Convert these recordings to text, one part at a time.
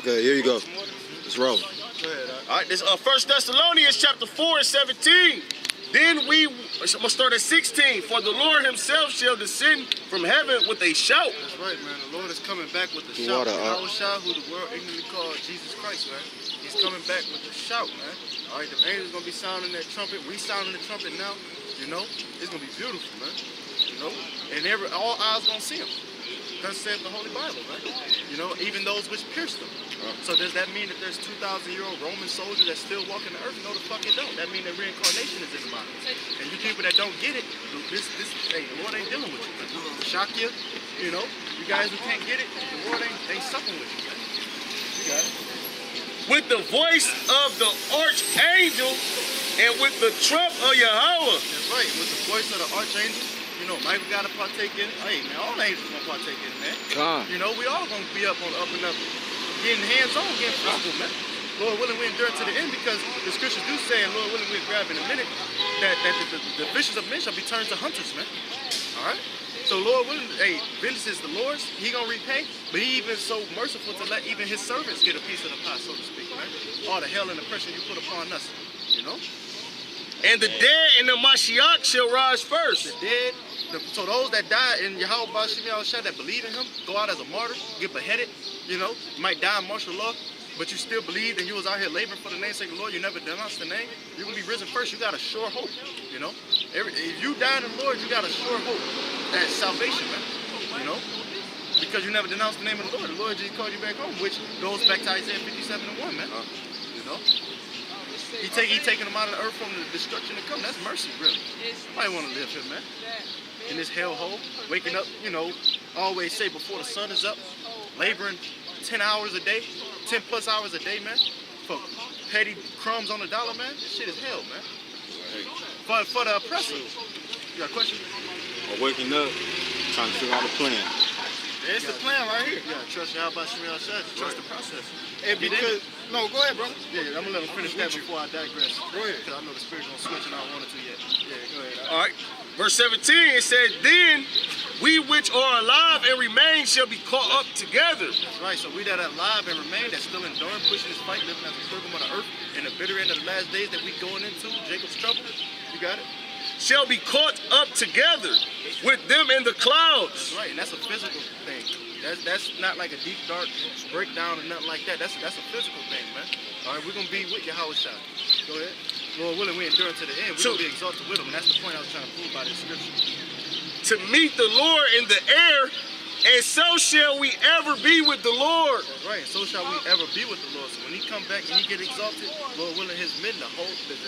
Okay, here you go. Let's roll. Go ahead. All right, this 1 Thessalonians chapter 4 and 17. Then I'm gonna start at 16. For the Lord himself shall descend from heaven with a shout. That's right, man. The Lord is coming back with a shout. Yahawashi, who the world ignorantly called Jesus Christ, man. He's coming back with a shout, man. All right, the angels gonna be sounding that trumpet. We sounding the trumpet now. You know, it's gonna be beautiful, man. You know, and all eyes gonna see him. Thus said the Holy Bible, man. You know, even those which pierced them. So does that mean that there's 2,000-year-old Roman soldiers that still walking the earth? No, the fuck it don't. That means that reincarnation is in the body. And you people that don't get it, hey, the Lord ain't dealing with you. Man. Shock you, you know. You guys who can't get it, the Lord ain't sucking with you. Man. You got it. With the voice of the archangel and with the trump of Yahweh. That's right. With the voice of the archangel. You know, Michael got to partake in it. Hey, man, all angels going to partake in it, man. God. You know, we all going to be up and up. Getting hands-on, getting physical, man. Lord willing, we endure to the end because the scriptures do say, and Lord willing, we'll grab in a minute, that the visions of men shall be turned to hunters, man. All right? So Lord willing, hey, vengeance is the Lord's. He going to repay, but he even so merciful to let even his servants get a piece of the pie, so to speak, man. All the hell and the pressure you put upon us, you know? And the dead in the Mashiach shall rise first. The dead. So those that die in Yahawashi that believe in him, go out as a martyr, get beheaded, you know, might die in martial law, but you still believed and you was out here laboring for the namesake of the Lord, you never denounced the name, you're going to be risen first. You got a sure hope, you know. If you die in the Lord, you got a sure hope at salvation, man, you know, because you never denounced the name of the Lord. The Lord just called you back home, which goes back to Isaiah 57:1, man, you know. He taking them out of the earth from the destruction to come. That's mercy, really. Nobody want to live here, man. In this hellhole, waking up, you know, always say before the sun is up, laboring 10 hours a day, 10 plus hours a day, man, for petty crumbs on the dollar, man. This shit is hell, man. For the oppressor. You got a question? I'm waking up, trying to figure out a plan. It's the plan right here. Yeah, trust Yahawashi, trust the process. And because, no, go ahead, brother. Yeah, I'm gonna let him finish that before I digress. Go ahead. Because I know the spirit's gonna switch and I don't want it to yet. Yeah, go ahead. All right. Verse 17, it says, then we which are alive and remain shall be caught up together. That's right. So we that are alive and remain, that's still enduring, pushing this fight, living as a pilgrim of the earth in the bitter end of the last days that we going into, Jacob's trouble. You got it? Shall be caught up together with them in the clouds. That's right, and that's a physical thing. That's not like a deep, dark breakdown or nothing like that. That's a physical thing, man. All right, we're going to be with Yahawashi. Go ahead. Lord willing, we endure to the end. We're going to be exalted with him, and that's the point I was trying to prove by this scripture. To meet the Lord in the air, and so shall we ever be with the Lord. That's right, and so shall we ever be with the Lord. So when he come back and he get exalted, Lord willing, his men, the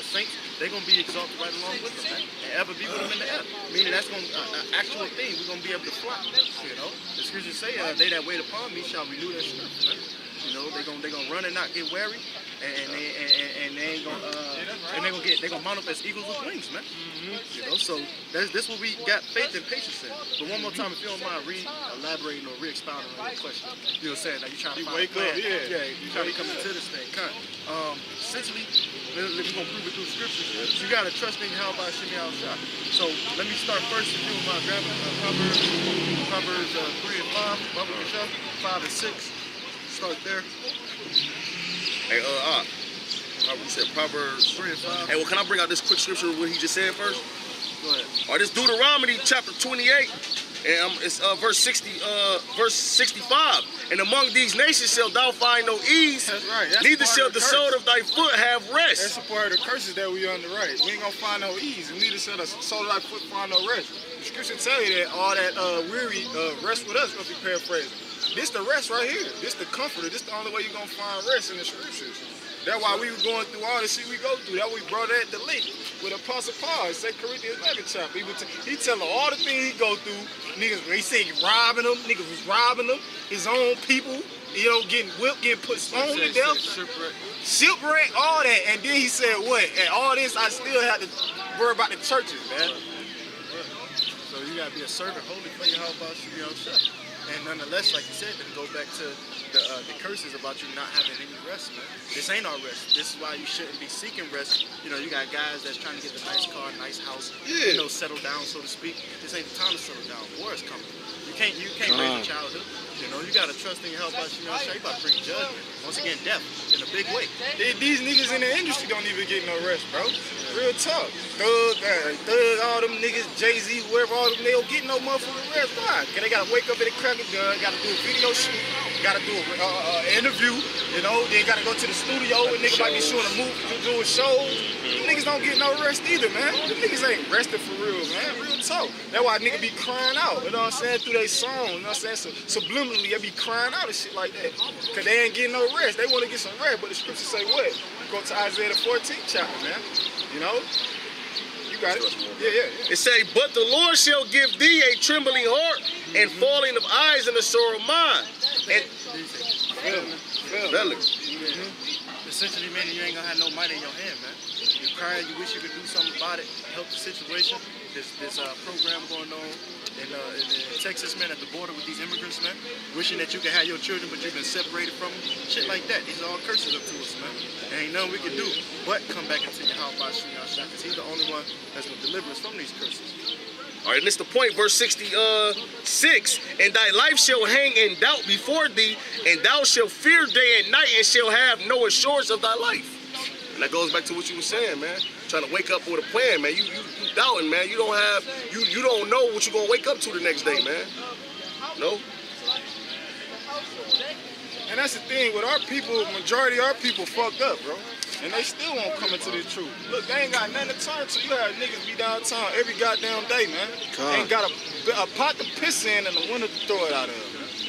saints, they're going to be exalted right along with him, man. And ever be with him in the air. Meaning that's going to an actual thing. We're going to be able to fly, you know. The scriptures say, they that wait upon me shall renew their strength, man. You know, they're gonna run and not get weary, and they ain't gonna mount up as eagles with wings, man. You know, so this what we got faith and patience in. But one more time, if you don't mind elaborating or re-expounding on the question, you know what I'm saying? Like you trying to find a plan. You trying to come into this thing, kind. Essentially, we're gonna prove it through scriptures. You gotta trust in Yahawashi. So let me start first. If you don't mind grabbing Proverbs 3 and 5, Bible Michelle, 5 and 6. Start there. Hey, you said Proverbs 3 and 5. Hey, well, can I bring out this quick scripture of what he just said first? Go ahead. All right, this Deuteronomy chapter 28, and it's verse 65. And among these nations shalt thou find no ease. That's right. That's neither shall the sole of thy foot have rest. That's a part of the curses that we under, right? We ain't gonna find no ease, and neither shall the sole of thy foot find no rest. The scripture tell you that all that weary rest with us, if you paraphrase it. This the rest right here. This the comforter. This the only way you're going to find rest in the scriptures. That's why we were going through all the shit we go through. That we brought that to link with Apostle Paul. 2 Corinthians 11 chapter. He telling all the things he go through. Niggas, he said he robbing them. Niggas was robbing them. His own people, you know, getting whipped, getting put stoned to death. Shipwreck, all that. And then he said, what? And all this, I still have to worry about the churches, man. So you got to be a servant holy for Yahawashi, you know what I'm saying? And nonetheless, like you said, then go back to the curses about you not having any rest, man. This ain't our rest. This is why you shouldn't be seeking rest. You know, you got guys that's trying to get the nice car, nice house, you know, settle down, so to speak. This ain't the time to settle down. War is coming. You can't raise a childhood. You know, you gotta trust in your help. You know, you about to bring judgment. Once again, death in a big way. These niggas in the industry don't even get no rest, bro. Real talk. Thug, all them niggas, Jay-Z, whoever, all them, they don't get no motherfucking rest. Why? Cause they gotta wake up at the crack of dawn, gotta do a video shoot, gotta do an interview, you know, they gotta go to the studio, and niggas might be shooting a movie, doing shows. Them niggas don't get no rest either, man. Them niggas ain't resting for real, man. Real talk. That's why niggas be crying out, you know what I'm saying, through their song, you know what I'm saying? So, subliminally, they be crying out and shit like that. Cause they ain't getting no rest. They wanna get some rest, but the scriptures say what? Go to Isaiah the 14th chapter, man. You know? You got it? Yeah. It say, but the Lord shall give thee a trembling heart and falling of eyes and a sore of mind. And Essentially, man, you ain't gonna have no might in your hand, man. You're crying, you wish you could do something about it, help the situation. This program going on in Texas, man, at the border with these immigrants, man. Wishing that you could have your children, but you've been separated from them. Shit like that. These are all curses up to us, man. There ain't nothing we can do but come back into Yahawashi, because he's the only one that's gonna deliver us from these curses. all right, and this the point, verse 66. And thy life shall hang in doubt before thee, and thou shalt fear day and night, and shall have no assurance of thy life. And that goes back to what you were saying, man. Trying to wake up with a plan, man. You doubting, man. You don't know what you're gonna wake up to the next day, man. No. And that's the thing with our people, majority of our people fucked up, bro. And they still won't come into the truth. Look, they ain't got nothing to turn to. You have niggas be downtown every goddamn day, man. They ain't got a pot to piss in and a window to throw it out of.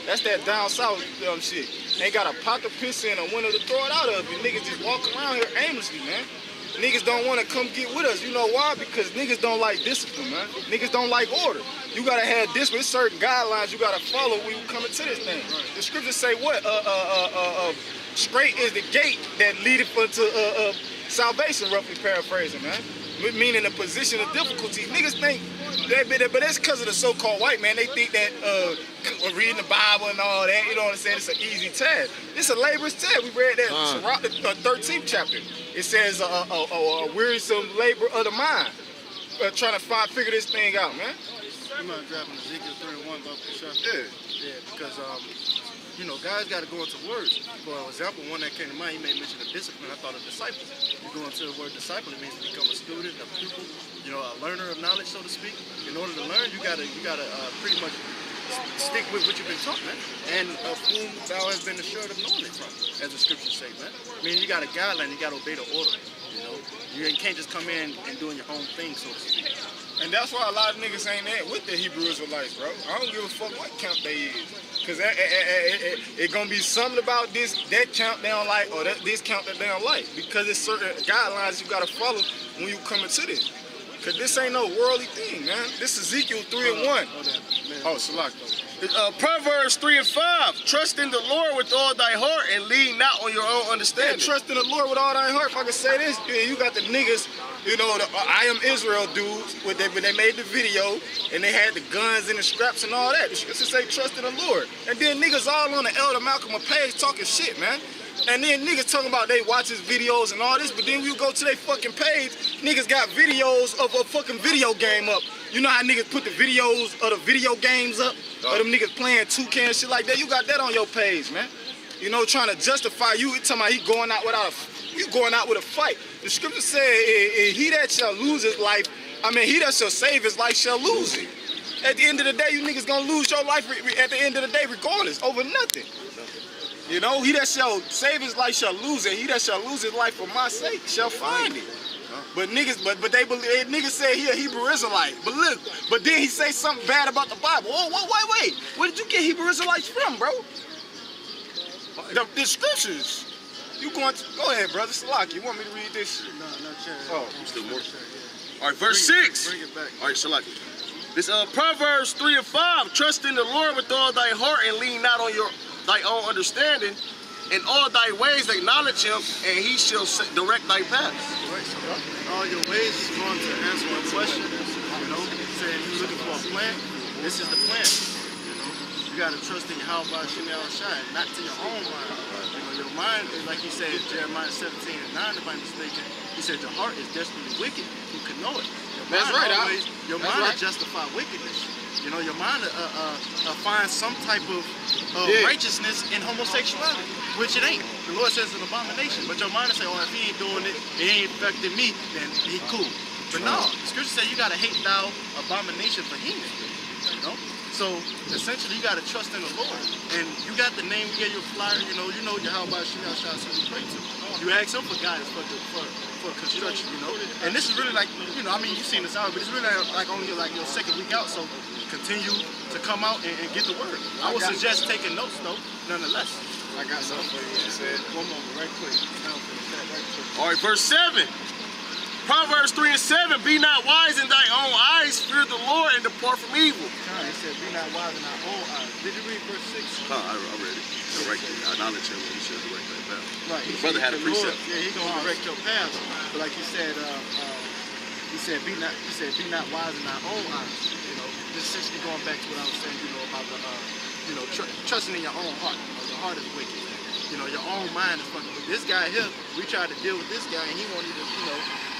That's that down south shit. They ain't got a pot to piss in and a window to throw it out of. And niggas just walk around here aimlessly, man. Niggas don't want to come get with us. You know why? Because niggas don't like discipline, man. Niggas don't like order. You gotta have discipline. There's certain guidelines you gotta follow when you come into this thing. The scriptures say what? Straight is the gate that leadeth unto salvation, roughly paraphrasing, man. Meaning a position of difficulty. Niggas think, but that's because of the so-called white man. They think that reading the Bible and all that, you know what I'm saying, it's an easy task. It's a laborious task. We read that Sirach, the 13th chapter. It says a wearisome labor of the mind. Trying to figure this thing out, man. You might grab Ezekiel 31, but for sure. Yeah, because you know, guys got to go into words. For example, one that came to mind, you may mention a discipline. I thought a disciple. You go into the word disciple, it means to become a student, a pupil, you know, a learner of knowledge, so to speak. In order to learn, you gotta pretty much stick with what you've been taught, man, and of whom thou hast been assured of knowing it from, as the scriptures say, man. I mean, you got a guideline, you got to obey the order. You know, you can't just come in and doing your own thing, so to speak. And that's why a lot of niggas ain't that with the Hebrew Israelites, bro. I don't give a fuck what camp they is. Because it gonna be something about that camp they don't like, or this camp that they don't like. Because it's certain guidelines you gotta follow when you come into this. Because this ain't no worldly thing, man. This is Ezekiel 3:1. Oh, Salak. Proverbs 3:5. Trust in the Lord with all thy heart and lean not on your own understanding. Yeah, trust in the Lord with all thy heart. If I can say this, you got the niggas, you know, the I Am Israel dudes, when they made the video, and they had the guns and the straps and all that. The scriptures say trust in the Lord. And then niggas all on the Elder Malcolm page talking shit, man. And then niggas talking about they watch his videos and all this, but then you go to their fucking page, niggas got videos of a fucking video game up. You know how niggas put the videos of the video games up? Or them niggas playing 2K and shit like that? You got that on your page, man. You know, trying to justify you. He talking about he going out with a fight. The scripture said, he that shall lose his life, he that shall save his life shall lose it. At the end of the day, you niggas gonna lose your life at the end of the day regardless, over nothing. You know, he that shall save his life shall lose it. He that shall lose his life for my sake shall find it. But niggas, but they believe, niggas say he a Hebrew Israelite. But look, but then he say something bad about the Bible. Oh, wait. Where did you get Hebrew Israelites from, bro? The scriptures. You going to, go ahead, brother Salaki. You want me to read this shit? No, sure. Oh, still more. All right, verse 6. Bring it back. All right, Salaki. This Proverbs 3:5. Trust in the Lord with all thy heart and lean not on thy own understanding. In all thy ways acknowledge him, and he shall direct thy paths. Right, so all your ways is going to answer one question. You know, saying you're looking for a plan, this is the plan. You know, you got to trust in Yahawashi, not to your own mind. You know, your mind is like he said, Jeremiah 17:9, if I'm mistaken. He said your heart is desperately wicked. Who can know it? Your That's mind right. Your mind will justify wickedness. You know, your mind finds some type of righteousness in homosexuality, which it ain't. The Lord says it's an abomination. But your mind will say, oh, if he ain't doing it, it ain't affecting me, then he cool. But no, the scripture says you gotta hate thou abomination for him. You know? So essentially you gotta trust in the Lord. And you got the name, you get your flyer, you know Yahawashi, who you pray to. You ask him for guidance for construction, you know. And this is really like, you know, I mean, you've seen this out, but it's really like only like your second week out, so continue to come out and get the word. I would suggest taking notes though, nonetheless. I got something for you. You said One moment, right quick. All right, verse 7. Proverbs 3 and 7. Be not wise in thy own eyes, fear the Lord, and depart from evil. It said, be not wise in our own eyes. Did you read verse 6? I read it. Correctly. I acknowledge him when he should direct that path. Right. The brother had a precept. Yeah, he's gonna direct your path. But like he said, be not wise in our own eyes. You know, just essentially going back to what I was saying, you know, about the trusting in your own heart. You know, the heart is wicked. You know, your own mind is fucking with this guy here. We tried to deal with this guy and he won't even,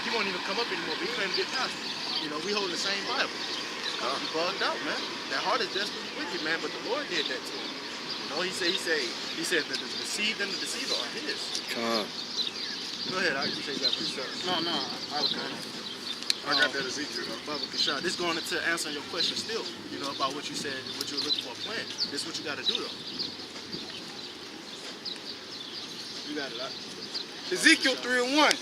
he won't even come up anymore, but he couldn't get past it. You know, we hold the same Bible. He bugged out, man. That heart is desperately wicked, man, but the Lord did that to him. You know, he said that the deceived and the deceiver are his. Go ahead, I can say that for yourself. no. I got that Ezekiel though. Baba Kashad, this going into answering your question still, you know, about what you said, what you were looking for a plan. This is what you got to do, though. You got it, right? Ezekiel 3 and 1.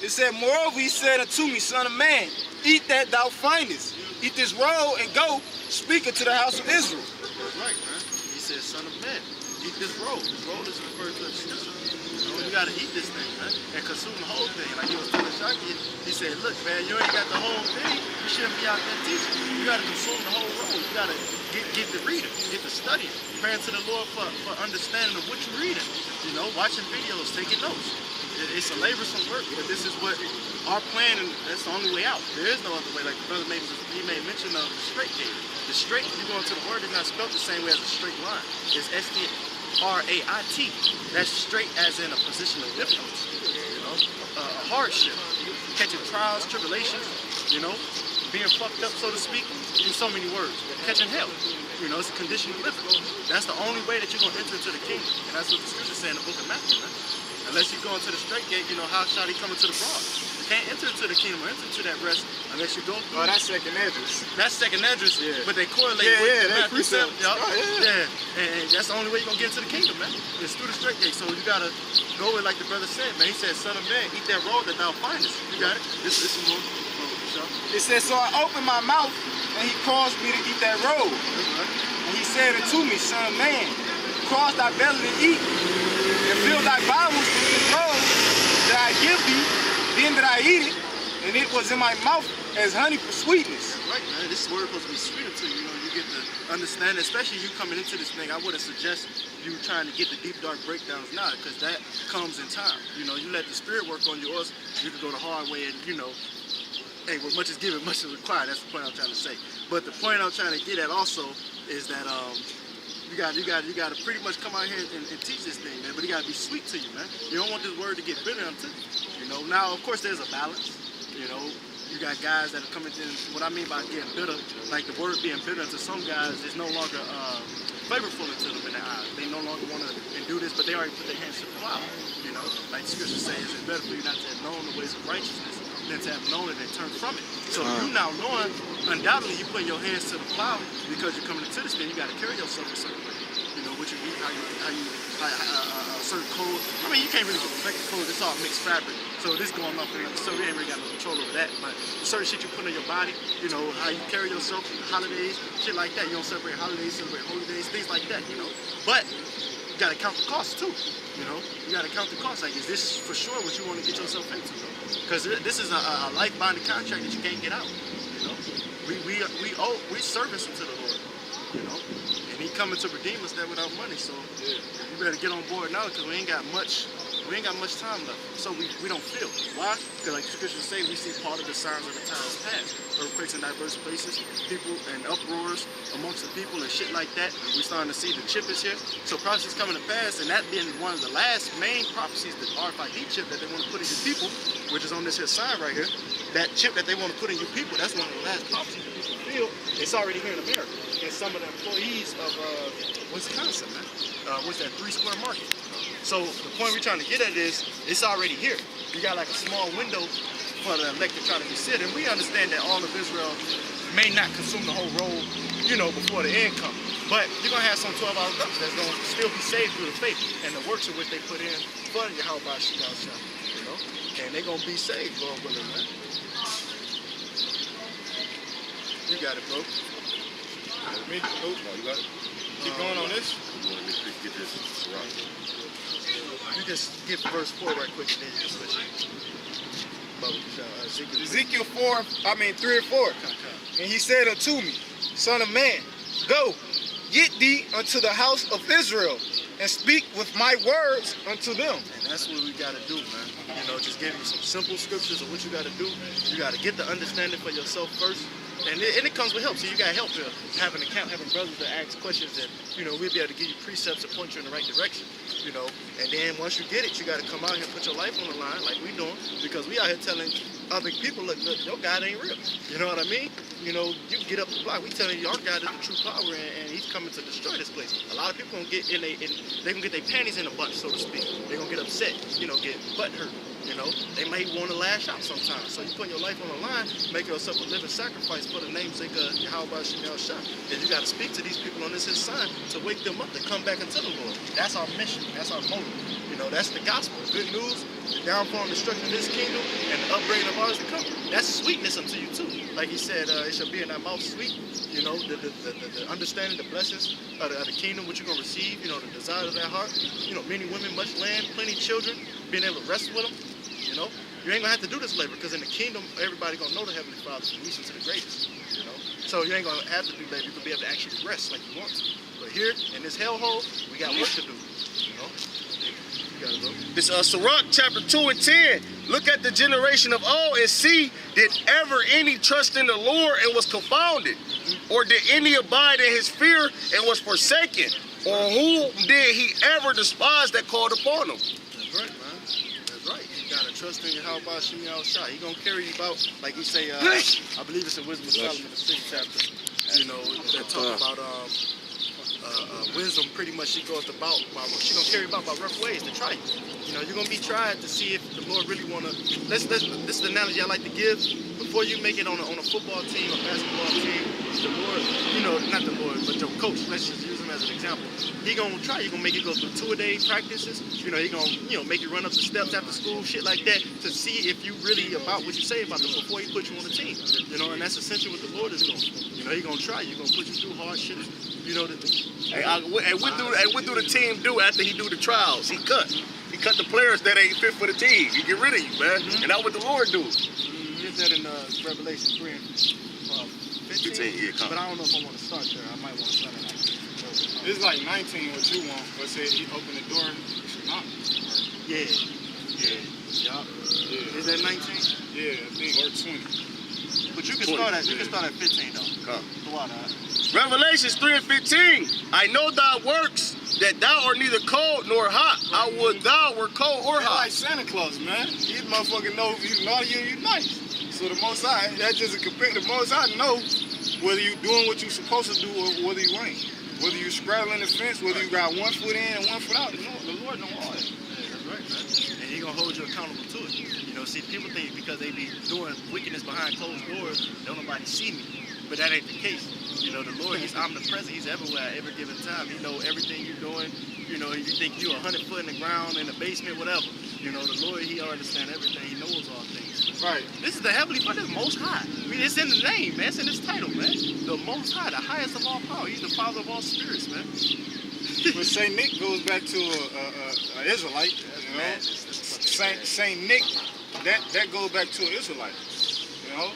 It said, moreover, he said unto me, son of man, eat that thou findest. Eat this roll and go, speak unto the house of Israel. That's right, man. He said, son of man, eat this roll. This roll is referred to as scripture. You know, you got to eat this thing, man, and consume the whole thing. Like he was telling Shaki, he said, look, man, you ain't got the whole thing. You shouldn't be out there teaching. You got to consume the whole roll. You got to get the reading, get the studying, praying to the Lord for understanding of what you're reading. You know, watching videos, taking notes. It's a laborsome work, but this is what our plan, and that's the only way out. There is no other way. Like the brother made mention of the straight gate. The straight, you go into the word, is not spelled the same way as a straight line. It's S-T-R-A-I-T. That's straight as in a position of difficulty. You know, a hardship, catching trials, tribulations. You know, being fucked up, so to speak, in so many words. Catching hell. You know, it's a condition of living. That's the only way that you're going to enter into the kingdom. And that's what the scripture say in the book of Matthew, man. Unless you go into the straight gate, you know, how shall he come into the broad? You can't enter into the kingdom or enter into that rest unless you go through. Oh, that's second address. That's second address, Yeah. but they correlate Yeah, with yeah, Matthew 7. precept. Oh, yeah. And that's the only way you're going to get into the kingdom, man. It's through the straight gate. So you got to go with, like the brother said, man. He said, son of man, eat that roll that thou findest. You got it? This is more. It says, so I opened my mouth, and he caused me to eat that roll. And he said unto me, son of man, cause thy belly to eat, and fill thy bowels with this roll that I give thee. Then did I eat it, and it was in my mouth as honey for sweetness. Right, man. This word supposed to be sweeter to you. You know, you get to understand, especially you coming into this thing. I wouldn't suggest you trying to get the deep, dark breakdowns now, because that comes in time. You know, you let the spirit work on yours, you can go the hard way and, you know, hey, well, much is given, much is required. That's the point I'm trying to say. But the point I'm trying to get at also is that you got to pretty much come out here and teach this thing, man. But it got to be sweet to you, man. You don't want this word to get bitter unto you. You know. Now, of course, there's a balance. You know, you got guys that are coming in. What I mean by getting bitter, like the word being bitter to some guys, is no longer flavorful to them in their eyes. They no longer want to do this, but they already put their hands to the plow. You know, like the scripture says, it's better for you not to have known the ways of righteousness than to have known it and turned from it. So you now knowing, undoubtedly you put your hands to the plow because you're coming into this thing. You got to carry yourself a certain way. You know what you eat, how you certain clothes. I mean, you can't really affect the clothes. It's all mixed fabric. So this going off in so we ain't really got no control over that. But the certain shit you put on your body, you know how you carry yourself, holidays, shit like that. You don't celebrate holidays, celebrate holy days, things like that. You know, but you got to count the cost too. You know, you got to count the cost. Like, is this for sure what you want to get yourself into? Because this is a life-binding contract that you can't get out. You know, we servants unto the Lord. You know, and He coming to redeem us there without money. So you better get on board now because we ain't got much time left. So we don't feel. Why? Because like the scriptures say, we see part of the signs of the times past. Earthquakes in diverse places, people and uproars amongst the people and shit like that. We're starting to see the chip is here. So prophecies coming to pass, and that being one of the last main prophecies, the RFID chip that they want to put in your people, which is on this here sign right here. That chip that they want to put in your people, that's one of the last prophecies that people feel. field, it's already here in America. And some of the employees of Wisconsin, man, what's that, 3 Square Market. So the point we're trying to get at is, it's already here. You got like a small window for the elect to try to be sit. And we understand that all of Israel may not consume the whole roll, you know, before the end comes. But you're going to have some 12-hour ducks that's going to still be saved through the faith and the works of which they put in for Yahawashi, you know, and they're going to be saved, Lord willing, man. You got it, bro. Me? Oh, no, you got it. Keep going on this. Get this right. You just get verse 4 right quick and then you just switch it. Ezekiel 3 and 4. And he said unto me, Son of man, go, get thee unto the house of Israel, and speak with my words unto them. And that's what we got to do, man. You know, just give you some simple scriptures of what you got to do. You got to get the understanding for yourself first. And it comes with help. So you got help here, having brothers that ask questions, and you know, we'll be able to give you precepts and point you in the right direction. You know, and then once you get it, you got to come out here and put your life on the line like we doing, because we out here telling other people, look, your God ain't real. You know what I mean? You know, you get up the block, we telling you our God is the true power, and he's coming to destroy this place. A lot of people gonna get they gonna get their panties in a bunch, so to speak. They're gonna get upset, you know, get butt hurt. You know, they may want to lash out sometimes. So you put your life on the line, make yourself a living sacrifice for the namesake of Yahawashi. And you got to speak to these people on this his sign to wake them up to come back into the Lord. That's our mission. That's our motive. You know, that's the gospel. Good news, the downfall and destruction of this kingdom, and the upgrade of ours to come. That's sweetness unto you too. Like he said, it shall be in thy mouth sweet. You know, the understanding, the blessings of the kingdom, which you're going to receive. You know, the desire of that heart. You know, many women, much land, plenty children, being able to rest with them. You know, you ain't gonna have to do this labor, because in the kingdom, everybody gonna know the Heavenly Father from least to the greatest. You know, so you ain't gonna have to do labor. You can be able to actually rest like you want to. But here in this hellhole, we got work to do. You know, you gotta go. This Sirach chapter 2 and 10. Look at the generation of old and see, did ever any trust in the Lord and was confounded, or did any abide in his fear and was forsaken, or who did he ever despise that called upon him? That's right, man. That's right. You gotta trust in Yahawashi. He gonna carry you out, like he say. I believe it's in Wisdom of Solomon, the 6th chapter. You know, that talk about wisdom. Pretty much, she goes about she gonna carry you about by rough ways to try you. You know, you're gonna be tried to see if the Lord really wanna. This is the analogy I like to give. Before you make it on a football team, a basketball team, the Lord, you know, not the Lord, but your coach. Let's just use him as an example. He gonna try. He gonna make you go through 2-a-day practices. You know, he gonna make you run up the steps after school, shit like that, to see if you really about what you say about them before he put you on the team. You know, and that's essentially what the Lord is doing. You know, he gonna try. He gonna put you through hard shit. You know, what do the team do after he do the trials? He cut the players that ain't fit for the team. He get rid of you, man. And that's what the Lord do. Here's that in Revelation 3 and 15. But I don't know if I want to start there. I might want to start at 19. It's like 19 what you want, but said he opened the door, you should knock. Yeah. Is that 19? Yeah, I think, or 20. But you can start at 15 though. Revelations 3 and 15. I know thy works, that thou art neither cold nor hot. I would thou were cold or hot. Like Santa Claus, man. These motherfuckers know if you naughty or you nice. So the Most High, that's just a compare. The Most High know whether you doing what you supposed to do or whether you ain't. Whether you straddling the fence, whether you got 1 foot in and 1 foot out. The Lord know all that. Yeah, that's right, man. And he gonna hold you accountable to it. You know, see, people think because they be doing wickedness behind closed doors, don't nobody see me. But that ain't the case. You know, the Lord, he's omnipresent. He's everywhere at every given time. He know everything you're doing. You know, if you think you're 100 foot in the ground, in the basement, whatever. You know, the Lord, he understands everything. He knows all things. Right. This is the Heavenly Father, the Most High. I mean, it's in the name, man. It's in his title, man. The Most High, the highest of all power. He's the Father of all spirits, man. But Saint Nick goes back to an Israelite. You know, Saint Nick, that goes back to an Israelite. You know.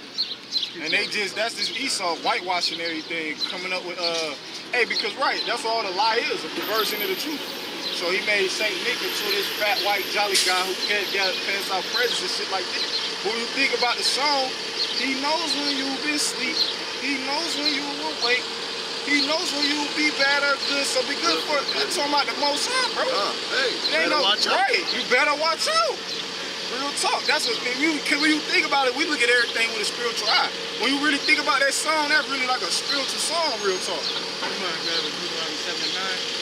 And that's this Esau whitewashing everything, coming up with, because right, that's all the lie is, a perversion of the truth. So he made Saint Nick into this fat, white, jolly guy who can't pass out presents and shit like that. But when you think about the song, he knows when you've been asleep, he knows when you will wake, he knows when you will be bad or good, so be good for it. I'm talking about the Most High, bro. Hey, ain't no, watch out. Right, you better watch out. Real talk. That's what when you think about it, we look at everything with a spiritual eye. When you really think about that song, that's really like a spiritual song, real talk. You mind grabbing Deuteronomy 7:9?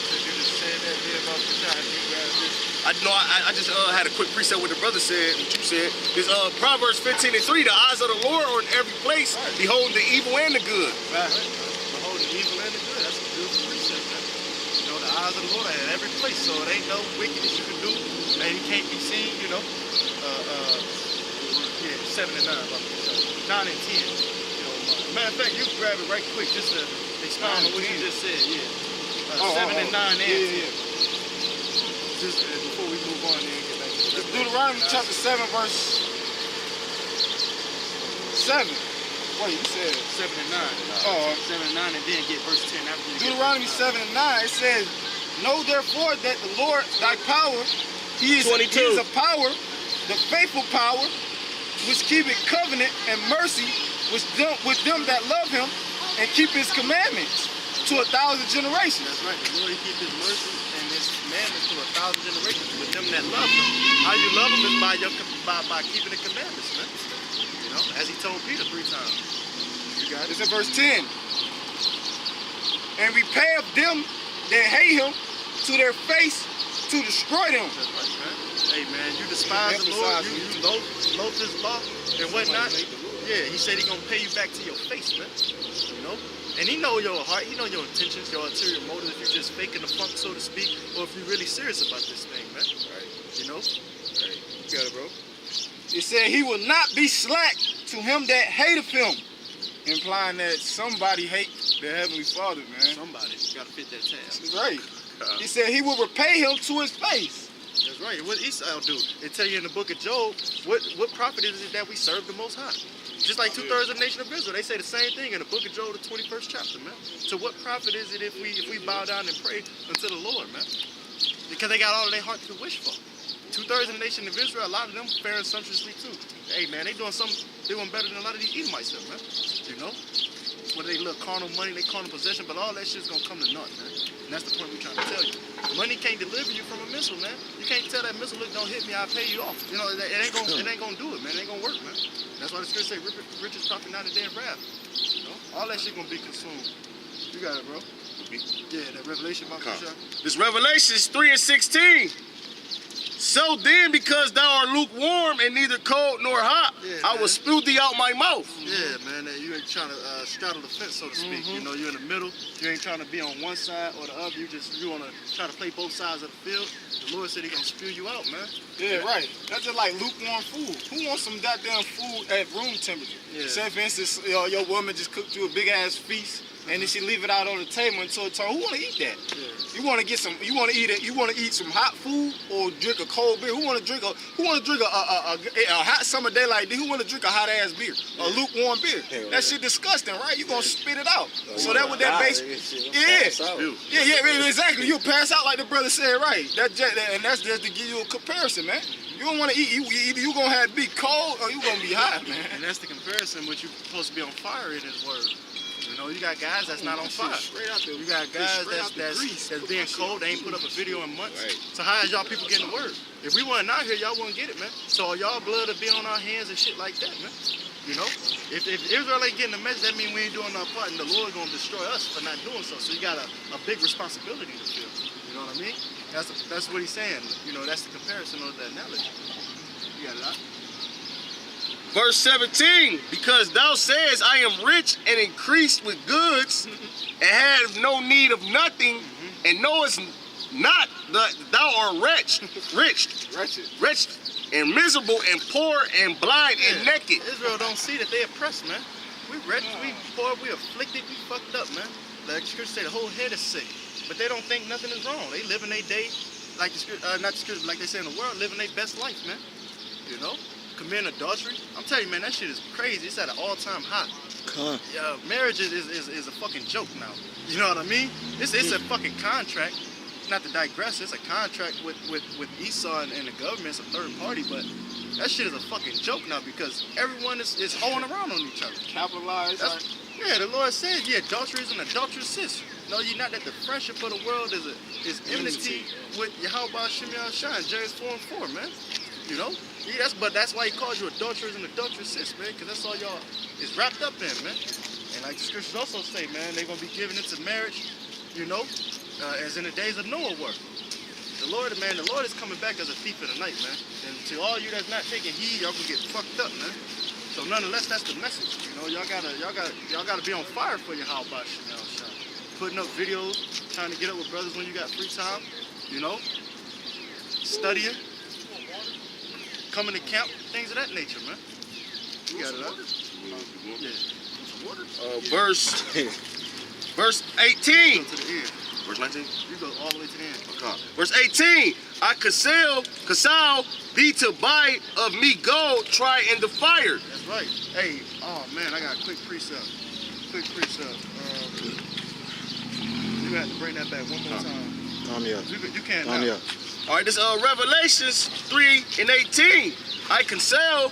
Since you just said that there about the time you grabbed this. I just had a quick precept what the brother said, what you said. It's Proverbs 15:3. The eyes of the Lord are in every place, beholding the evil and the good. Right. Behold the evil and the good. That's a beautiful precept, man. You know, the eyes of the Lord are in every place, so it ain't no wickedness you can do. And he can't be seen, you know. 7 and 9, about to say. 9 and 10. You know, matter of fact, you can grab it right quick just to expound on what you just said. Yeah. 7 and 9 and 10. Yeah. Just before we move on, then get back to It's Deuteronomy chapter 7, verse 7. Wait, you said 7 and 9. 7 and 9, and then get verse 10 after you Deuteronomy 7 and 9. It says, "Know therefore that the Lord thy power, he is 22. a power, the faithful power, which keepeth covenant and mercy with them that love him and keep his commandments to 1,000 generations." That's right. The Lord, he keep his mercy and his commandments to 1,000 generations with them that love him. How you love him is by keeping the commandments, man. You know, as he told Peter 3 times. You got it? It's in verse 10. "And repay of them that hate him to their face to destroy them." That's right, man. Hey, man, you despise the Lord, you loathe his law and whatnot. Yeah, he said he's going to pay you back to your face, man. You know? And he know your heart, he know your intentions, your ulterior motives, if you're just faking the funk, so to speak, or if you're really serious about this thing, man. Right. You know? Right. You got it, bro. It said he will not be slack to him that hateth him, implying that somebody hate their heavenly Father, man. Somebody got to fit that tab. That's right. He said he will repay him to his face. That's right. What Esau do? It tell you in the book of Job, what prophet is it that we serve the Most High? Just like 2/3 of the nation of Israel, they say the same thing in the book of Job, the 21st chapter, man. So what profit is it if we bow down and pray unto the Lord, man? Because they got all of their heart to wish for. 2/3 of the nation of Israel, a lot of them faring sumptuously too. Hey, man, they doing better than a lot of these Edomites, man. You know? Whether they look carnal money, they carnal possession, but all that shit's gonna come to naught, man. And that's the point we're trying to tell you. Money can't deliver you from a missile, man. You can't tell that missile, look, don't hit me, I'll pay you off. You know, it ain't gonna do it, man. It ain't gonna work, man. That's why the scripture say, riches profit not a day of wrath. You know, all that shit gonna be consumed. You got it, bro. Yeah, that Revelation about This Revelations 3 and 16. "So then, because thou art lukewarm and neither cold nor hot, Yeah, I will spew thee out my mouth." Yeah, man, you ain't trying to straddle the fence, so to speak. You know, you're in the middle. You ain't trying to be on one side or the other. You want to try to play both sides of the field. The Lord said he's going to spew you out, man. Yeah, right. That's just like lukewarm food. Who wants some goddamn food at room temperature? Yeah. Say, for instance, your woman just cooked you a big ass feast, and then she leave it out on the table until it's time. Who want to eat that? Yeah. You want to get some. You want to eat it. You want to eat some hot food or drink a cold beer. Who want to drink a hot summer day like this? Who want to drink a hot ass beer, a lukewarm beer? That shit disgusting, right? You gonna spit it out. So that what that base. Yeah, exactly. You'll pass out like the brother said, right? And that's just to give you a comparison, man. You don't want to eat. Either you gonna have to be cold or you gonna be hot, man. And that's the comparison, but you're supposed to be on fire in his word. You know, you got guys that's not on fire. You got guys that's being cold. They ain't put up a video in months. Right. So how is y'all people getting the word? If we weren't out here, y'all wouldn't get it, man. So y'all blood will be on our hands and shit like that, man. You know, if Israel ain't getting the message, that means we ain't doing our part, and the Lord gonna destroy us for not doing so. So you got a big responsibility to feel. You know what I mean? That's what he's saying. You know, that's the comparison of the analogy. You got it out. Verse 17, "Because thou sayest, I am rich and increased with goods, and have no need of nothing, and knowest not that thou art wretched, and miserable, and poor, and blind, and naked." Israel don't see that they oppressed, man. We wretched, we poor, we afflicted, we fucked up, man. Like the scripture say, the whole head is sick. But they don't think nothing is wrong. They living their day, like the scripture, not the scripture, like they say in the world, living their best life, man. You know? Committing adultery. I'm telling you, man, that shit is crazy. It's at an all-time high. Yeah, marriage is a fucking joke now. You know what I mean? It's a fucking contract. Not to digress, it's a contract with Esau and the government. It's a third party, but that shit is a fucking joke now because everyone is hoeing around on each other. Capitalized. Yeah, the Lord says, yeah, adultery is an adulterous sis. Know ye not that the friendship of the world is enmity with Yahawah Shai, James 4:4, man. You know? Yeah, that's why he calls you adulterers and adulteresses, man, because that's all y'all is wrapped up in, man. And like the scriptures also say, man, they're going to be given into marriage, you know, as in the days of Noah were. The Lord is coming back as a thief in the night, man. And to all you that's not taking heed, y'all gonna get fucked up, man. So nonetheless, that's the message. You know, y'all gotta be on fire for your Yahawashi, you know, putting up videos, trying to get up with brothers when you got free time, you know, studying, coming to camp, things of that nature, man. You got it up? Yeah. Verse 18. Go to the end. Verse 19? You go all the way to the end. Okay. Verse 18. I Kasal thee to buy of me gold, try in the fire. That's right. Hey, oh man, I got a quick precept. You got to bring that back one more time. You can't now. All right, this Revelations 3:18. I Kasal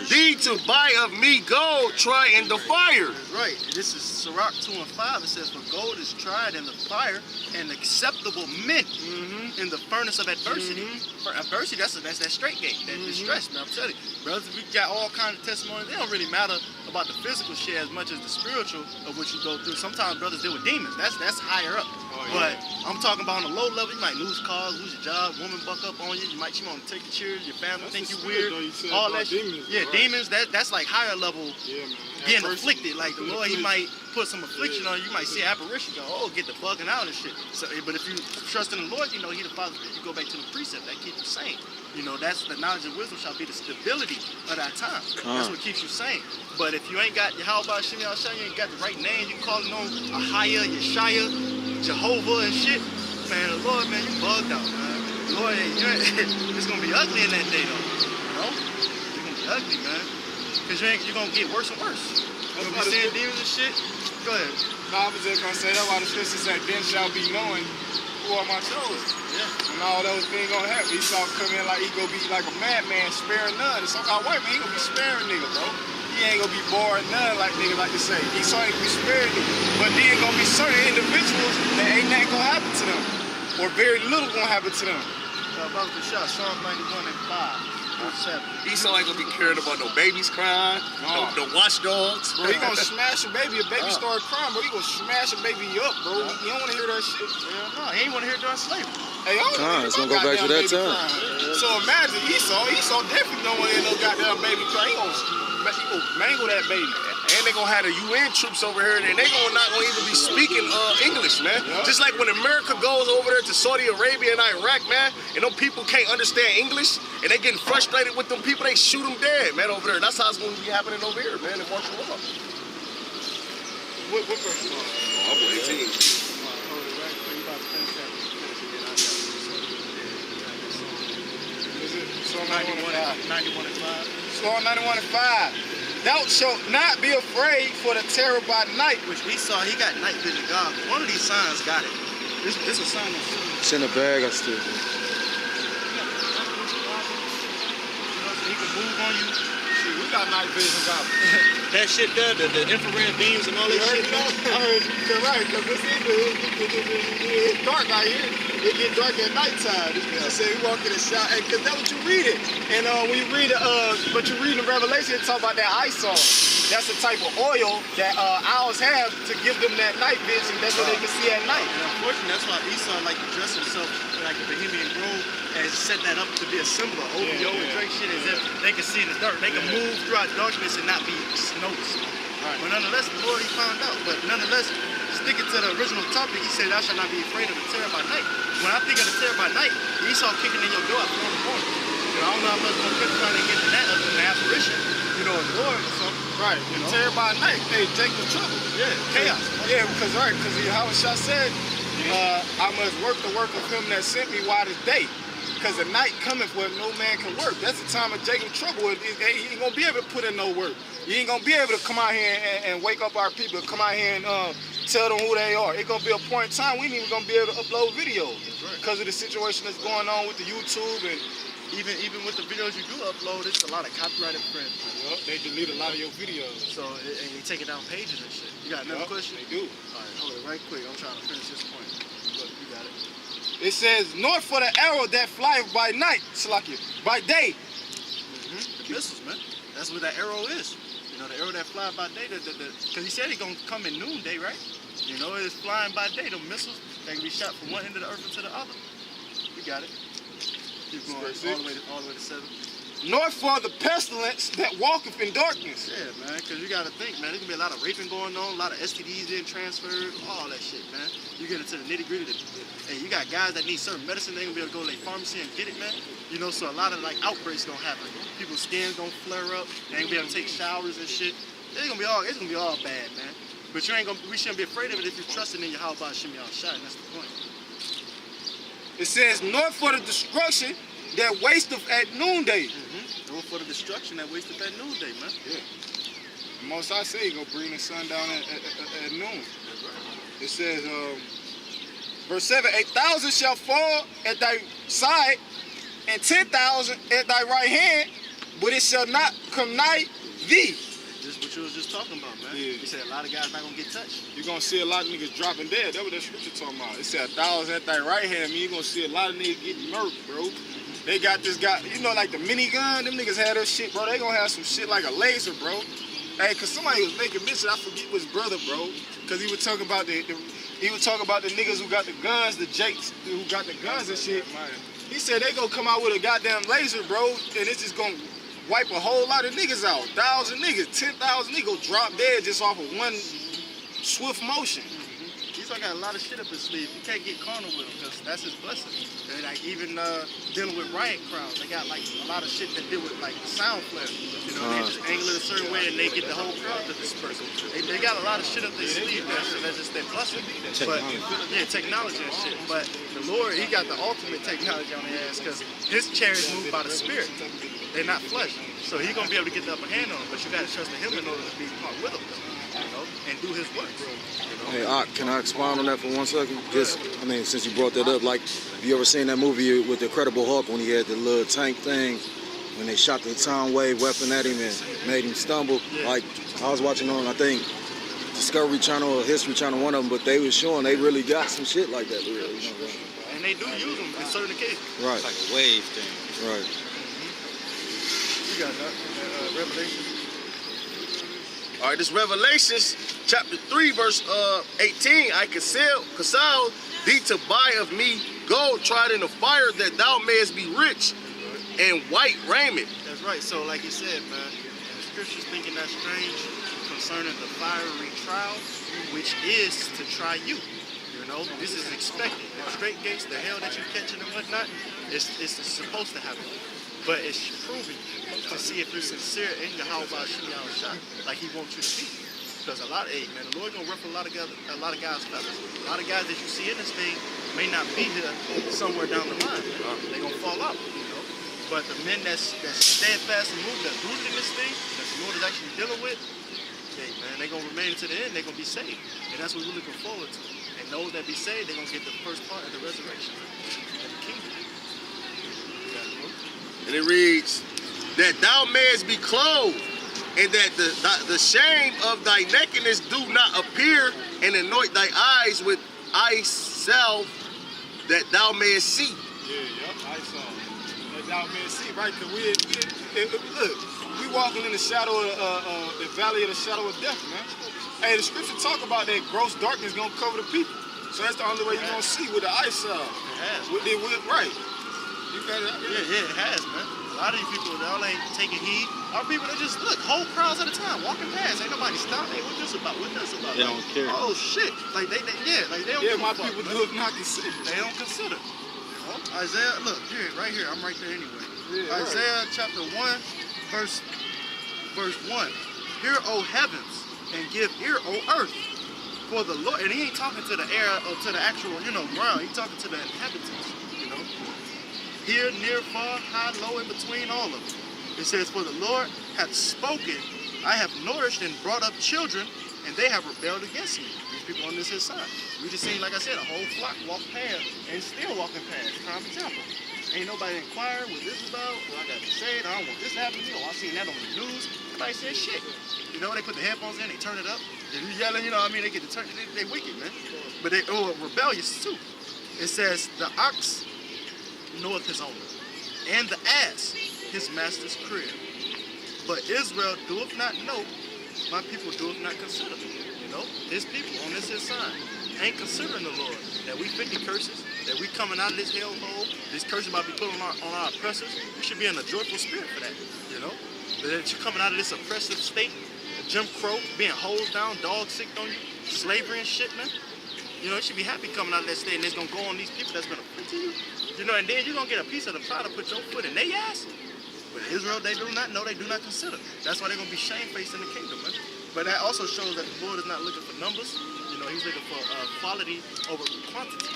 thee to buy of me gold, try in the fire. Right. This is Sirach 2:5. It says, for gold is tried in the fire, and acceptable mint in the furnace of adversity. For adversity, that's that straight gate, that distress, man. I'm telling you, brothers, we got all kinds of testimonies. They don't really matter about the physical shit as much as the spiritual of what you go through. Sometimes brothers deal with demons. That's higher up. But I'm talking about on a low level, you might lose cars, lose your job, woman buck up on you, she want to take your children, your family think you weird, all that shit. Yeah, demons, that's like higher level being afflicted. Like the Lord, he might put some affliction on you. You might see an apparition, go, oh, get the bugging out and shit. So, but if you trust in the Lord, you know, he the Father, you go back to the precept that keeps you sane. You know, that's the knowledge and wisdom shall be the stability of that time. That's what keeps you sane. But if you ain't got Yahawashi, you ain't got the right name, you calling on Ahia, Yeshaya, Jehovah and shit, man, the Lord, man, you bugged out, man. Lord, it's gonna be ugly in that day, though. You know? It's gonna be ugly, man. Because you're gonna get worse and worse. You're gonna be seeing demons and shit. Go ahead. No, I was just gonna say, that's why the scripture said, then shall be knowing who are my chosen. Yeah. And all those things gonna happen. Esau come in like he gonna be like a madman, sparing none. And so-called white man, he gonna be sparing nigga, bro. He ain't gonna be boring none like niggas like to say. Esau ain't gonna be sparing nigga. But then gonna be certain individuals that ain't nothing gonna happen to them. Or very little gonna happen to them. About the shot, Psalm 91:5. Esau ain't gonna be caring about no babies crying, no watchdogs. Bro, he gonna smash a baby. A baby start crying, bro. He gonna smash a baby up, bro. You don't wanna hear that shit. No, he ain't wanna hear it during slavery. Hey, It's gonna go back to that time. So imagine Esau definitely don't wanna hear no goddamn baby cry. He gonna mangle that baby. And they gonna have the UN troops over here, and they not gonna even be speaking English, man. Just like when America goes over there to Saudi Arabia and Iraq, man, and them people can't understand English, and they getting frustrated with them people, they shoot them dead, man, over there. That's how it's gonna be happening over here, man, in martial law. What verse you on? Oh, I'm 18. Is it Psalm 91:5? Psalm 91:5. Thou shalt not be afraid for the terror by night. Which we saw, he got night vision God. One of these signs got it. This is a sign of It's in the bag, I still think. he can move on you. See, we got night vision God. That shit there, the infrared beams and all that shit. I heard you right, because it's dark out here. It get dark at nighttime. This bitch said we walk in the shop, because that's what you read it. And when you read it, but you read in Revelation, it talk about that ISOL. That's the type of oil that owls have to give them that night vision. That's what they can see at night. And unfortunately, that's why Esau like to dress himself like a Bohemian Grove and set that up to be a symbol of OVO and Drake shit, as if they can see in the dark. They can move throughout darkness and not be noticed. Right. But nonetheless, the Lord, he found out. But nonetheless, sticking to the original topic, he said, thou shalt not be afraid of the terror by night. When I think of the terror by night, Esau kicking in your door at 4 in the morning. You know, I don't know how much more people trying to get to that other than the apparition. You know, the Lord or something. Right. You know? Terror by night. Hey, Jacob trouble. Yeah, chaos. Yeah, because Yahawashi said, I must work the work of him that sent me while it's day. Because the night cometh where no man can work. That's the time of Jacob's trouble. He ain't going to be able to put in no work. You ain't going to be able to come out here and wake up our people, come out here and tell them who they are. It's going to be a point in time we ain't even going to be able to upload videos because of the situation that's going on with the YouTube. And even with the videos you do upload, it's a lot of copyright infringement. Yep, they delete a lot of your videos. So, and they taking down pages and shit. You got another question? They do. All right, hold it right quick. I'm trying to finish this point. Look, you got it. It says, nor for the arrow that flieth by night, Salakia, by day. The missiles, man. That's what that arrow is. You know, the arrow that flies by day, because he said he's going to come in noonday, right? You know, it's flying by day. The missiles, they can be shot from one end of the earth to the other. You got it. Keep going all the way to 7. Nor for the pestilence that walketh in darkness. Yeah, man, because you got to think, man, there's going to be a lot of raping going on, a lot of STDs being transferred, all that shit, man. You get into the nitty-gritty. Hey, you got guys that need certain medicine, they going to be able to go to their pharmacy and get it, man. You know, so a lot of, like, outbreaks going to happen. People's skin's going to flare up. They ain't going to be able to take showers and shit. It's going to be all bad, man. But we shouldn't be afraid of it if you're trusting in Yahawashi, and that's the point. It says, nor for the destruction that wasteth at noonday. Nor for the destruction that wasteth at noonday, man. Yeah. The Most I say, go bring the sun down at noon. It says, verse 7, 8,000 shall fall at thy side, and 10,000 at thy right hand, but it shall not come nigh thee. Just what you was just talking about, man. Yeah. You said a lot of guys not gonna get touched. You're gonna see a lot of niggas dropping dead. That's what that scripture talking about. It said 1,000 at thy right hand. I mean, you're gonna see a lot of niggas getting murdered, bro. They got this guy, you know, like the minigun. Them niggas had that shit, bro. They gonna have some shit like a laser, bro. Hey, cause somebody was making mention. I forget which brother, bro. Cause he was talking about the niggas who got the guns, the Jakes who got the guns and shit. He said they gonna come out with a goddamn laser, bro, and it's just gonna wipe a whole lot of niggas out. 1,000 niggas, 10,000 niggas go drop dead just off of one swift motion. He's got a lot of shit up his sleeve. You can't get carnal with him because that's his blessing. And like even dealing with riot crowds, they got like a lot of shit that deal with like sound flare. You know, they just angle it a certain way and they get the whole crowd to disperse. They got a lot of shit up their sleeve. That's just their blessing. But yeah, technology and shit. But the Lord, he got the ultimate technology on their ass because his chariots move by the spirit. They're not flesh. So he's gonna be able to get the upper hand on them. But you gotta trust in him in order to be part with him. You know, and do his work. Hey, can I expound on that for 1 second? Just, I mean, since you brought that up, like, have you ever seen that movie with the Incredible Hulk when he had the little tank thing, when they shot the sound wave weapon at him and made him stumble? Yeah. Like, I was watching on, I think, Discovery Channel or History Channel, one of them, but they was showing they really got some shit like that. You know, and they do use them in certain cases. right. It's like a wave thing. Right. You got that, Revelation. All right, this Revelations chapter 3, verse 18. I counsel thee to buy of me gold tried in the fire, that thou mayest be rich, and white raiment. That's right. So, like you said, man, the scriptures thinking that strange concerning the fiery trial, which is to try you. You know, this is expected. The straight gates, the hell that you're catching and whatnot, it's supposed to happen. But it's proving to see if you're sincere in Yahawashi, like he wants you to be. Because a lot of, man, the Lord gonna ruffle a lot of guys' feathers. A lot of guys that you see in this thing may not be here somewhere down the line. They're gonna fall out, you know. But the men that's steadfast and moved, that's rooted in this thing, that the Lord is actually dealing with, they're gonna remain to the end. They're gonna be saved, and that's what we're looking forward to. And those that be saved, they're gonna get the first part of the resurrection of the kingdom. And it reads, that thou mayest be clothed, and that the shame of thy nakedness do not appear, and anoint thy eyes with eye salve, that thou mayest see. Yeah, eye salve. That thou mayest see, right? Because we walking in the shadow of the valley of the shadow of death, man. Hey, the scripture talk about that gross darkness gonna cover the people. So that's the only way you're gonna see with the eye salve. It has. Right. You got it. Yeah, it has, man. A lot of these people, they all ain't taking heed. Our people, they just look, whole crowds at a time, walking past. Ain't nobody stopping. Hey, what this about? What this about? They don't care. Oh shit! Like they don't. Yeah, give my a fuck, people man. do not consider. They don't consider. Isaiah, look here, right here. I'm right there anyway. Yeah, Isaiah chapter 1, verse 1. Hear, O heavens, and give ear, O earth, for the Lord. And he ain't talking to the air or to the actual, ground. He talking to the inhabitants. Here, near, far, high, low, in between, all of them. It says, for the Lord hath spoken, I have nourished and brought up children, and they have rebelled against me. These people on this his side. We just seen, like I said, a whole flock walk past and still walking past. Prime example. Ain't nobody inquiring what this is about. Well, I got to say it. I don't want this to happen. I seen that on the news. Nobody said shit. They put the headphones in, they turn it up. They're yelling, they get to turn it. They wicked, man. But they rebellious too. It says, the ox knoweth his owner, and the ass his master's crib. But Israel doeth not know, my people doeth not consider. You know, his people on this his sign ain't considering the Lord. That we 50 curses, that we coming out of this hellhole, this curse about to be put on our oppressors. We should be in a joyful spirit for that, you know? That you're coming out of this oppressive state, Jim Crow, being hosed down, dogs sick on you, slavery and shit, man. You know, you should be happy coming out of that state, and it's gonna go on these people that's gonna put to you. You know, and then you're gonna get a piece of the pie to put your foot in their ass. But Israel, they do not know, they do not consider. That's why they're gonna be shamefaced in the kingdom, man. But that also shows that the Lord is not looking for numbers. You know, he's looking for quality over quantity.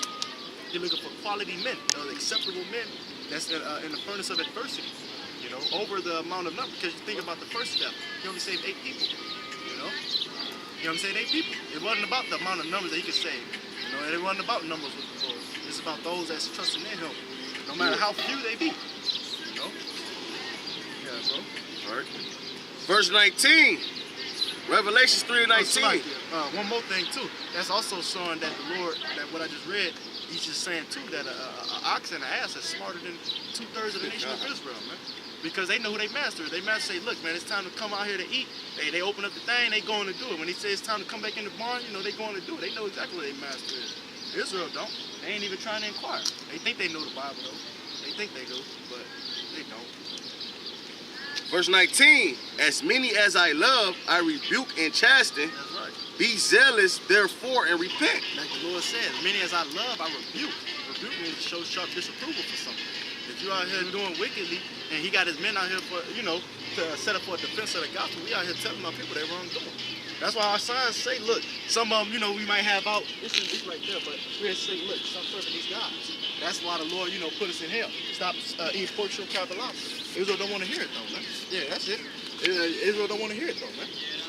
He's looking for quality men, acceptable men that's in the furnace of adversity. You know, over the amount of numbers. Because you think about the first step, he only saved 8 people. You know what I'm saying? 8 people. It wasn't about the amount of numbers that he could save. You know, it wasn't about numbers with the Lord. It's about those that's trusting in him, no matter how few they be. You know? Yeah, bro. All right. Verse 19. Revelations 3:19. One more thing too. That's also showing that the Lord, that what I just read, he's just saying too that an ox and an ass is smarter than 2/3 of the nation of Israel, man. Because they know who they master is. They master say, look, man, it's time to come out here to eat. They open up the thing, they going to do it. When he says it's time to come back in the barn, you know, they going to do it. They know exactly what their master is. Israel don't. They ain't even trying to inquire. They think they know the Bible though. They think they do, but they don't. Verse 19. As many as I love, I rebuke and chasten. That's right. Be zealous, therefore, and repent. Like the Lord said, as many as I love, I rebuke. Rebuke means to show sharp disapproval for something. If you're out here doing wickedly, and he got his men out here for, you know, to set up for a defense of the gospel, we out here telling our people they wrongdoing. That's why our signs say, look, some of them, you know, we might have out, this right there, but we say, look, stop serving these gods. That's why the Lord, you know, put us in hell. Stop eating pork, shrimp, crab, and lobster. Israel don't want to hear it though, man. Yeah, that's it. Israel don't want to hear it though, man.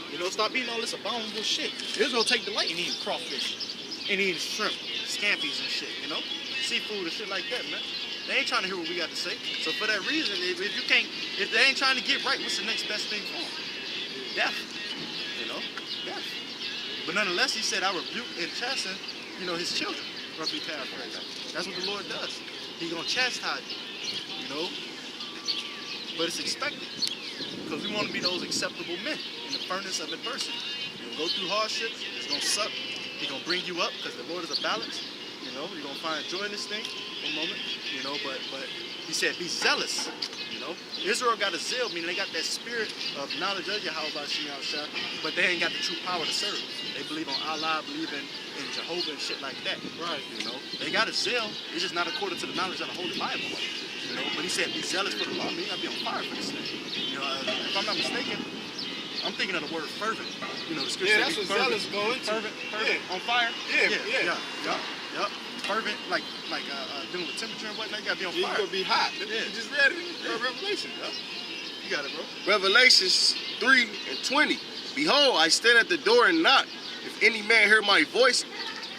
You know, stop eating all this abominable shit. Israel take delight in eating crawfish, and eating shrimp, scampies and shit, you know? Seafood and shit like that, man. They ain't trying to hear what we got to say. So for that reason, if they ain't trying to get right, what's the next best thing for them? Death. You know? Death. But nonetheless, he said, I rebuke and chasten, you know, his children. Roughly paraphrase. That's what the Lord does. He's gonna chastise you, you know? But it's expected. Because we want to be those acceptable men in the furnace of adversity. You're gonna go through hardships, it's gonna suck. He's gonna bring you up because the Lord is a balance. You know, you're gonna find joy in this thing for a moment, you know, but he said be zealous, you know. Israel got a zeal, meaning they got that spirit of knowledge of Yahawashi, but they ain't got the true power to serve. They believe on Allah, believe in Jehovah and shit like that. Right. You know, they got a zeal, it's just not according to the knowledge of the Holy Bible. You know, but he said be zealous for the law, meaning I'll be on fire for this thing. You know, if I'm not mistaken, I'm thinking of the word fervent. You know, the scripture that's what zealous go into. Fervent, on fire. Yeah. Yep. Fervent, like dealing with temperature and whatnot. You gotta be on fire. You're gonna be hot. Yeah. You just read it in Revelation. Yep. You got it, bro. Revelations 3:20. Behold, I stand at the door and knock. If any man hear my voice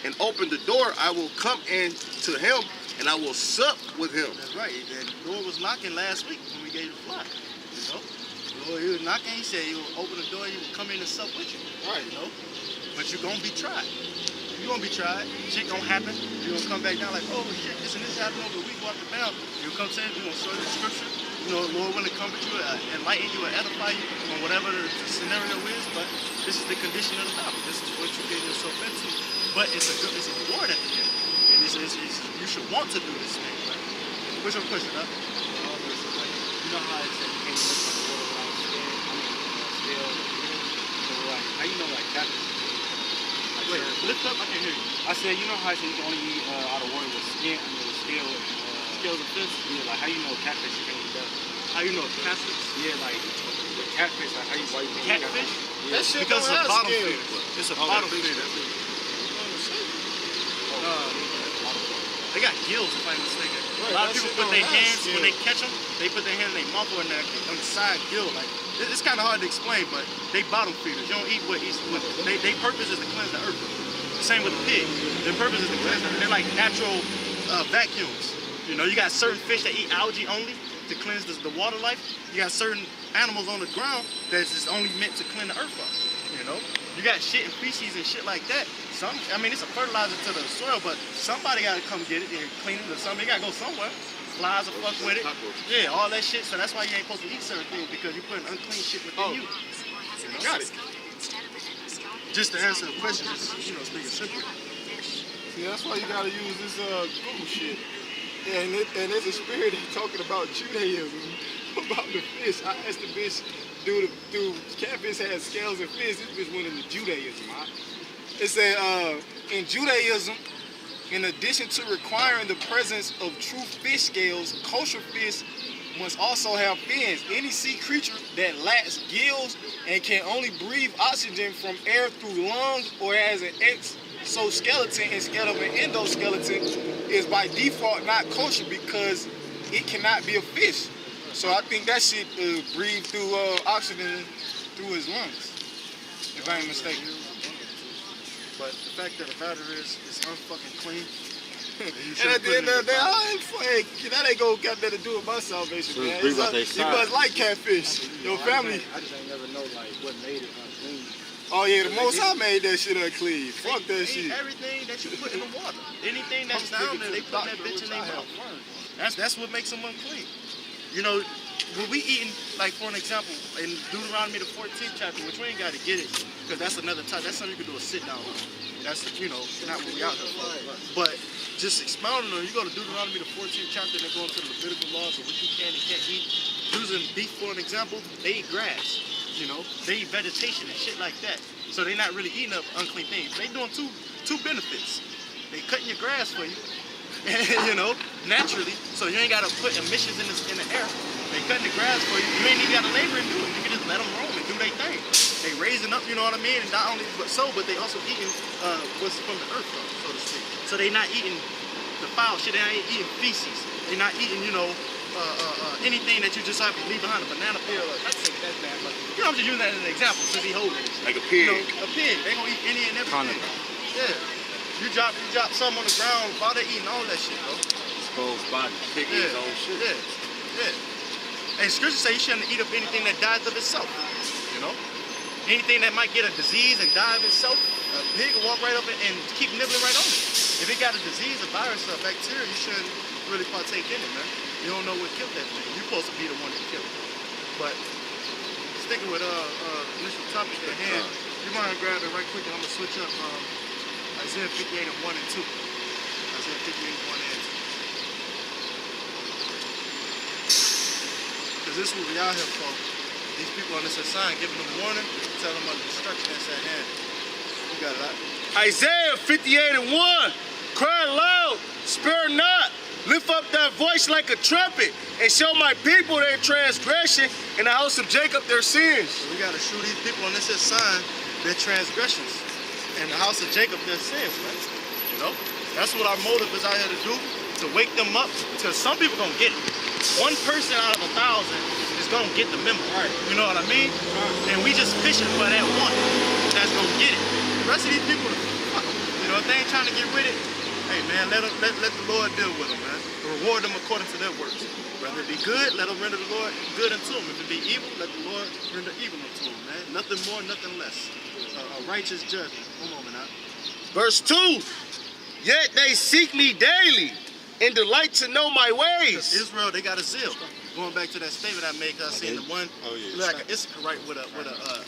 and open the door, I will come in to him and I will sup with him. That's right. And the Lord was knocking last week when we gave the fly. You know? The Lord, he was knocking, he said he will open the door, he will come in and sup with you. Right, you know? But you're gonna be tried. You're gonna be tried. Shit gonna happen. You're gonna come back down like, oh shit, this and this happened over the week, walk it down. You'll come saying, you're gonna show you the scripture. You know, the Lord will comfort you, enlighten you, and edify you on whatever the scenario is, but this is the condition of the battle. This is what you get yourself into. But it's a reward at the end. And you should want to do this thing, right? What's your question, huh? You know how it said you can't lift on the water without still. So like, how you know like catfish? Like, Wait, lift up? I can't hear you. I said, you know how I said you can only eat out of water with skin, with scale, scales and fish? Yeah, like how you know catfish you can't eat that? How you know it's catfish? Yeah, like the catfish, like how you why you can't eat Catfish? Yeah. That shit Because don't it's a have bottom skin. feeder. It's a bottom feeder. They got gills, if I'm mistaken. Right, A lot of that people shit put their don't have hands, when skin. they catch them, they put their hand in their mouth or in their on the side gill. Like, it's kind of hard to explain, but they bottom feeders. You don't eat what eats. They purpose is to cleanse the earth. Same with a pig. Their purpose is to cleanse the earth. They're like natural vacuums. You know, you got certain fish that eat algae only to cleanse the water life. You got certain animals on the ground that's just only meant to clean the earth up. You You know, you got shit and feces and shit like that. I mean, it's a fertilizer to the soil, but somebody gotta come get it and clean it or something. It gotta go somewhere. Flies will fuck with it. Yeah, all that shit. So that's why you ain't supposed to eat certain things, because you're putting unclean shit within you. You know? Got it. Just to answer the question, just, speaking simply. See, that's why you gotta use this Google shit. And there's a spirit talking about Judaism, about the fish. I asked the bitch, do catfish has scales and fish? This bitch went into Judaism, right? It said, in Judaism, in addition to requiring the presence of true fish scales, kosher fish must also have fins. Any sea creature that lacks gills and can only breathe oxygen from air through lungs, or has an exoskeleton instead of an endoskeleton, is by default not kosher because it cannot be a fish. So I think that shit breathe through oxygen through his lungs, if I ain't mistaken. But the fact that the matter is, it's unfucking clean. And at the end of the day, that ain't gonna got nothing to do with my salvation, So man. breathe You out they side. must like catfish. Your family. I just ain't never know like what made it unclean. Oh yeah, the most I made that shit unclean. Fuck that shit. Everything that you put in the water, anything that's down there, they put that bitch in their mouth. That's what makes them unclean. You know, when we eating, like for an example, in Deuteronomy the 14th chapter, which we ain't got to get it, because that's another time. That's something you can do a sit down on. That's, not what we out there for. But just expounding on it, you go to Deuteronomy the 14th chapter and then go into the Levitical laws of what you can and can't eat. Using beef for an example, they eat grass. They eat vegetation and shit like that. So they're not really eating up unclean things. They doing two benefits. They cutting your grass for you, naturally. So you ain't gotta put emissions in the air. They cutting the grass for you. You ain't even gotta labor and do it. You can just let them roam and do their thing. They raising up, you know what I mean? And not only but they also eating what's from the earth, so to speak. So they not eating the foul shit. They ain't eating feces. They not eating, anything that you just have to leave behind, a banana peel. I take that bad, but I'm just using that as an example since he holding it. Like a pig. A pig. They gonna eat any and everything. Yeah. You drop some on the ground while they eating all that shit, bro. Exposed body, picking his own shit. Yeah. And scripture say you shouldn't eat up anything that dies of itself. Anything that might get a disease and die of itself, a pig will walk right up and keep nibbling right on it. If it got a disease, a virus, or a bacteria, you shouldn't really partake in it, man. You don't know what killed that thing. You're supposed to be the one that killed it. But sticking with initial topic at hand, you want to grab it right quick and I'm going to switch up Isaiah 58 and 1 and 2. Isaiah 58 and 1 and 2. Because this is what we out here for. These people on this sign giving them warning, telling them of the destruction that's at hand. You got it out. Isaiah 58 and 1. Cry loud, spare not. Lift up thy voice like a trumpet, and show my people their transgression, and the house of Jacob their sins. So we got to show these people on this sign their transgressions, and the house of Jacob their sins, man. That's what our motive is out here to do, to wake them up, because some people gonna get it. One person out of 1,000 is gonna get the memo, right? You know what I mean? And we just fishing for that one that's gonna get it. The rest of these people, fuck them. If they ain't trying to get with it, hey man, let the Lord deal with them, man. Reward them according to their works. Whether it be good, let them render the Lord good unto them. If it be evil, let the Lord render evil unto them, man. Nothing more, nothing less. A righteous judgment. One moment now. Verse 2. Yet they seek me daily, and delight to know my ways. Israel, they got a zeal. Going back to that statement I made, I seen the one, like an Issachar with a